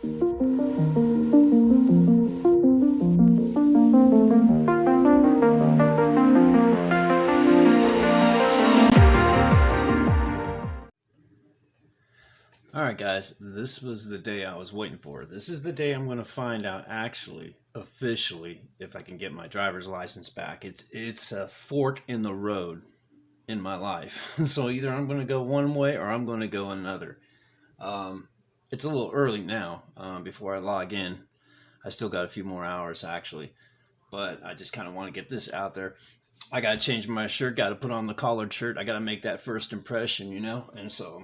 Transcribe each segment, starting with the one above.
Alright guys, this was the day I was waiting for. This is the day I'm going to find out actually, officially, if I can get my driver's license back. It's a fork in the road in my life. So either I'm going to go one way or I'm going to go another. It's a little early now before I log in. I still got a few more hours actually. But I just kind of want to get this out there. I got to change my shirt, got to put on the collared shirt. I got to make that first impression, you know? And so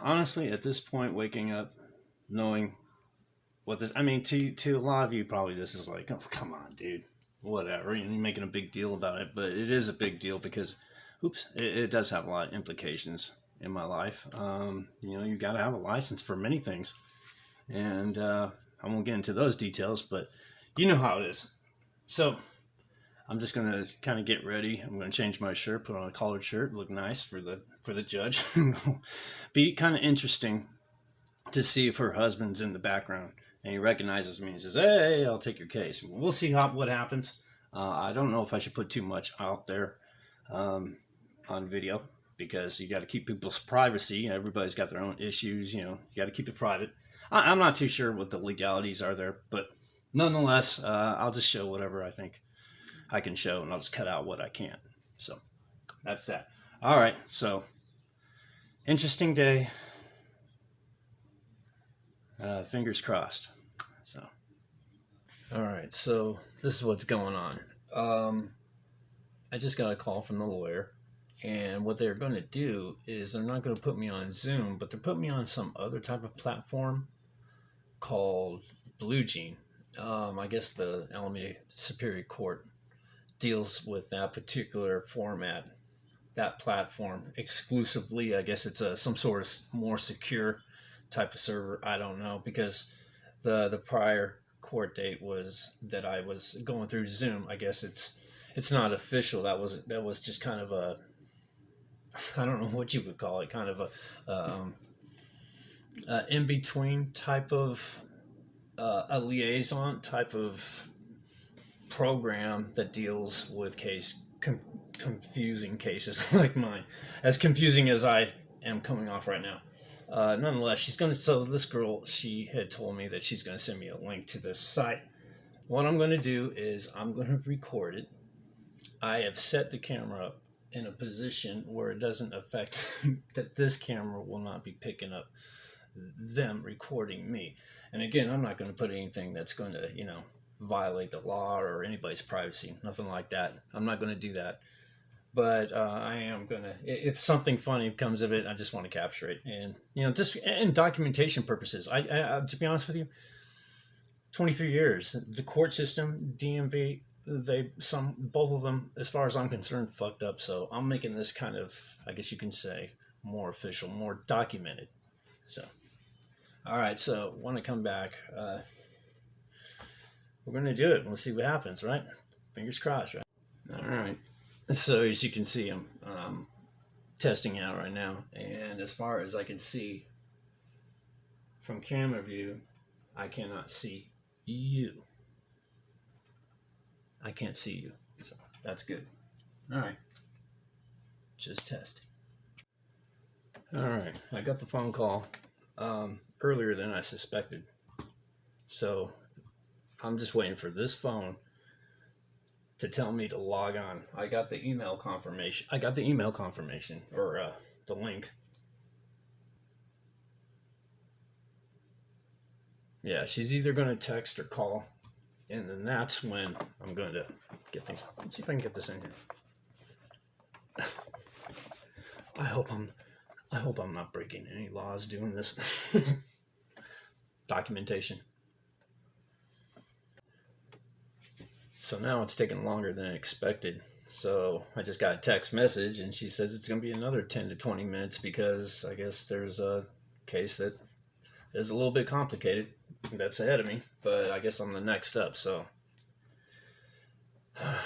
honestly, at this point, waking up, knowing what this, I mean, to a lot of you, probably this is like, oh, come on, dude, whatever. You're making a big deal about it, but it is a big deal because, oops, it does have a lot of implications in my life. You know, you got to have a license for many things, and I won't get into those details, but you know how it is. So I'm just gonna kind of get ready. I'm gonna change my shirt, put on a collared shirt, look nice for the judge. Be kind of interesting to see if her husband's in the background and he recognizes me and says, "Hey, I'll take your case." We'll see what happens. I don't know if I should put too much out there on video because you got to keep people's privacy. Everybody's got their own issues. You know, you got to keep it private. I'm not too sure what the legalities are there, but nonetheless, I'll just show whatever I think I can show, and I'll just cut out what I can't. So that's that. All right, so interesting day. Fingers crossed. So, all right, so this is what's going on. I just got a call from the lawyer, and what they're going to do is they're not going to put me on Zoom, but they're putting me on some other type of platform called BlueJean. I guess the Alameda Superior Court deals with that particular format, that platform exclusively. I guess it's some sort of more secure type of server. I don't know, because the prior court date was that I was going through Zoom. I guess it's not official. That was just kind of a, I don't know what you would call it, kind of a in between type of a liaison type of program that deals with confusing cases like mine, as confusing as I am coming off right now. Nonetheless, so this girl, she had told me that she's going to send me a link to this site. What I'm going to do is I'm going to record it. I have set the camera up in a position where it doesn't affect that this camera will not be picking up them recording me. And again, I'm not going to put anything that's going to, you know, violate the law or anybody's privacy, nothing like that. I'm not going to do that. But I am going to, if something funny comes of it, I just want to capture it. And, you know, just in documentation purposes, I to be honest with you, 23 years, the court system, DMV, both of them, as far as I'm concerned, fucked up. So I'm making this kind of, I guess you can say, more official, more documented. So, all right. So when I come back, we're going to do it. We'll see what happens, right? Fingers crossed, right? All right. So as you can see, I'm testing out right now. And as far as I can see from camera view, I cannot see you. I can't see you. So that's good. All right. Just testing. All right. I got the phone call earlier than I suspected. So I'm just waiting for this phone to tell me to log on. I got the email confirmation. Or the link. Yeah, she's either going to text or call. And then that's when I'm going to get things. Let's see if I can get this in here. I hope I'm not breaking any laws doing this. Documentation. So now it's taking longer than expected. So I just got a text message and she says it's going to be another 10 to 20 minutes because I guess there's a case that is a little bit complicated that's ahead of me, but I guess I'm the next up. So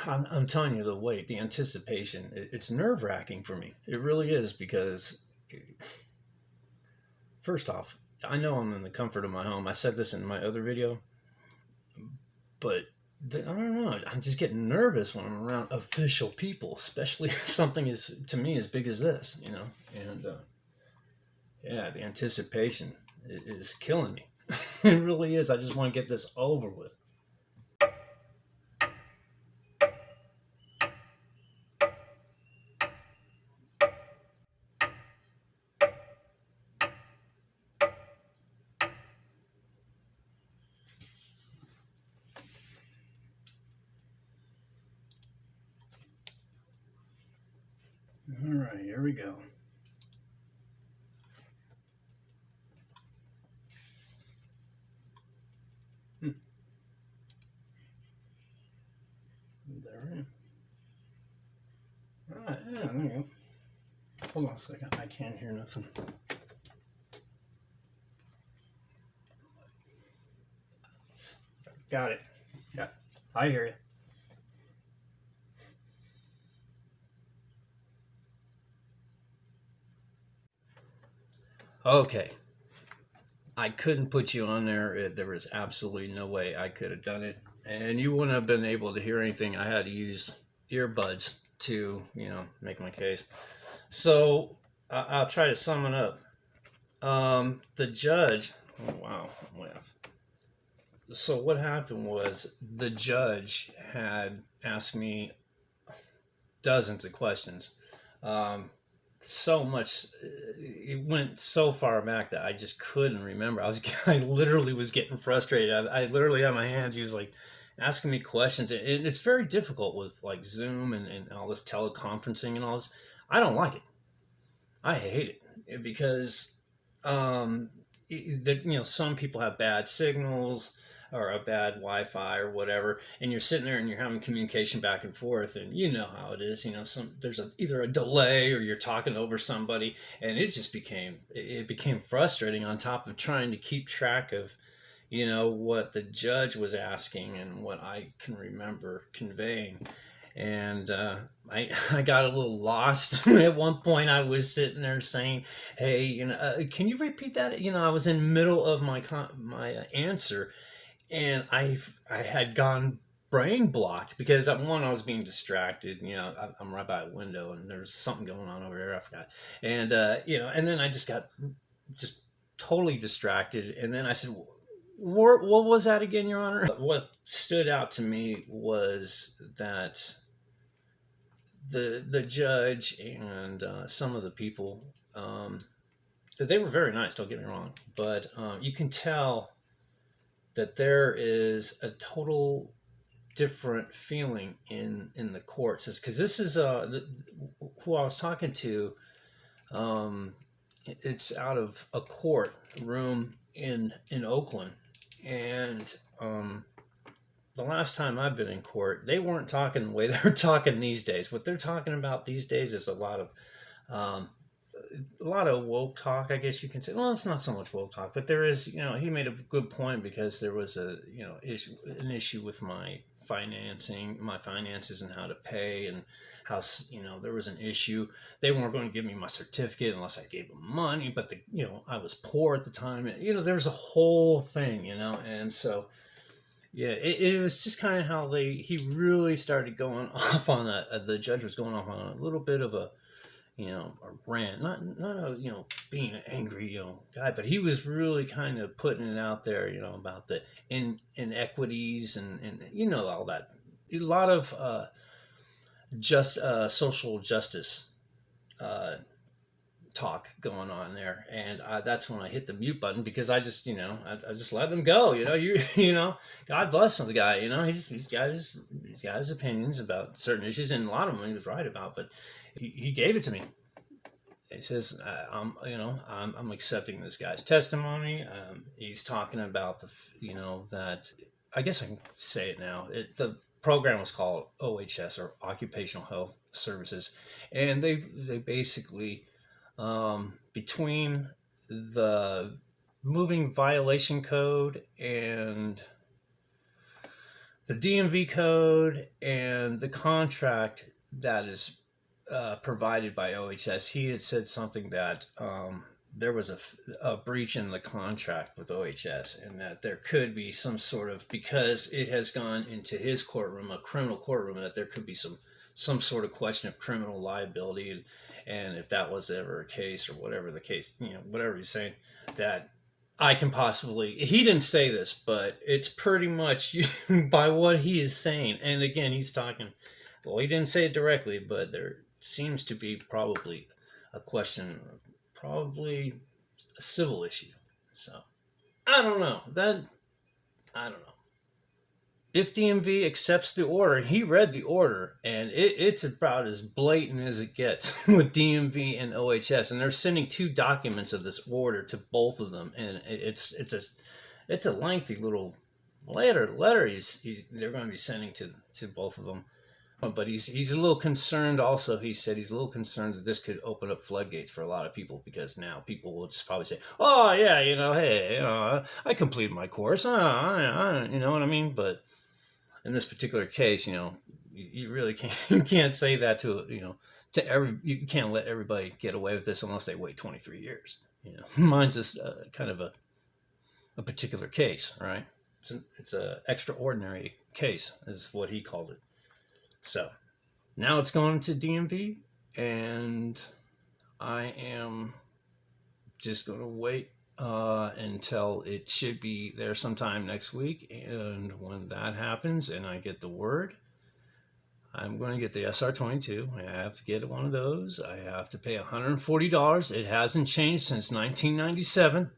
I'm telling you, the wait, the anticipation, it's nerve-wracking for me. It really is, because first off, I know I'm in the comfort of my home. I've said this in my other video, but I don't know. I'm just getting nervous when I'm around official people, especially something as to me as big as this, you know. And yeah, the anticipation is killing me. It really is. I just want to get this over with. All right, here we go. There. All right, yeah, there you go. Hold on a second. I can't hear nothing. Got it. Yeah, I hear you. Okay. I couldn't put you on there. There was absolutely no way I could have done it. And you wouldn't have been able to hear anything. I had to use earbuds to, you know, make my case. So I'll try to sum it up. The judge, oh, wow. So what happened was the judge had asked me dozens of questions. So much, it went so far back that I just couldn't remember. I literally was getting frustrated. I literally had my hands. He was like asking me questions, and it's very difficult with like Zoom and all this teleconferencing and all this. I don't like it. I hate it because you know, some people have bad signals or a bad Wi-Fi or whatever, and you're sitting there and you're having communication back and forth, and you know how it is. You know, there's either a delay or you're talking over somebody, and it became frustrating. On top of trying to keep track of, you know, what the judge was asking and what I can remember conveying. And I got a little lost. At one point I was sitting there saying, hey, you know, can you repeat that? You know, I was in the middle of my answer, and I had gone brain blocked because I was being distracted. You know, I'm right by a window and there's something going on over there. I forgot. And, you know, and then I just got just totally distracted. And then I said, what was that again, Your Honor? What stood out to me was that the judge and some of the people, they were very nice, don't get me wrong, but you can tell that there is a total different feeling in the courts, because this is who I was talking to. It's out of a court room in Oakland, and the last time I've been in court, they weren't talking the way they're talking these days. What they're talking about these days is a lot of woke talk, I guess you can say. Well, it's not so much woke talk, but there is, you know, he made a good point, because there was an issue with my finances and how to pay, and how, you know, there was an issue. They weren't going to give me my certificate unless I gave them money, but you know, I was poor at the time. You know, there's a whole thing, you know, and so. Yeah, it was just kind of how he really started going off on the judge was going off on a little bit of a, you know, a rant, not a, you know, being an angry, you know, guy, but he was really kind of putting it out there, you know, about the inequities and you know, all that, a lot of social justice talk going on there, and that's when I hit the mute button, because I just, you know, I just let them go. You know, you know, God bless the guy. You know, he's got his opinions about certain issues, and a lot of them he was right about. But he gave it to me. He says, I'm accepting this guy's testimony. He's talking about you know, that, I guess I can say it now. The program was called OHS, or Occupational Health Services, and they basically, between the moving violation code and the DMV code and the contract that is provided by OHS, he had said something that there was a breach in the contract with OHS, and that there could be some sort of, because it has gone into his courtroom, a criminal courtroom, that there could be some sort of question of criminal liability, and if that was ever a case, or whatever the case, whatever he's saying, that I can possibly, he didn't say this, but it's pretty much by what he is saying. And again, he's talking, well, he didn't say it directly, but there seems to be probably a question, probably a civil issue. So I don't know. I don't know. If DMV accepts the order, he read the order, and it's about as blatant as it gets with DMV and OHS, and they're sending 2 documents of this order to both of them, and it's a lengthy little letter they're going to be sending to both of them. But he's a little concerned also. He said he's a little concerned that this could open up floodgates for a lot of people, because now people will just probably say, oh yeah, hey, I completed my course, you know what I mean? But in this particular case, you really can't say that to you can't let everybody get away with this unless they wait 23 years. Mine's just kind of a particular case, right? It's a extraordinary case, is what he called it. So now it's going to DMV, and I am just going to wait until it should be there sometime next week. And when that happens and I get the word, I'm going to get the SR22. I have to get one of those. I have to pay $140. It hasn't changed since 1997.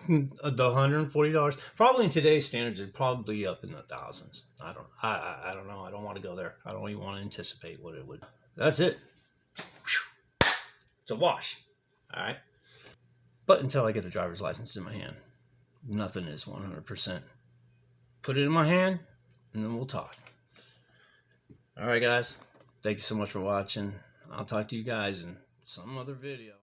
The $140. Probably in today's standards, it'd probably be up in the thousands. I don't know. I don't want to go there. I don't even want to anticipate what it would. That's it. It's a wash. All right. But until I get a driver's license in my hand, nothing is 100%. Put it in my hand, and then we'll talk. All right, guys. Thank you so much for watching. I'll talk to you guys in some other video.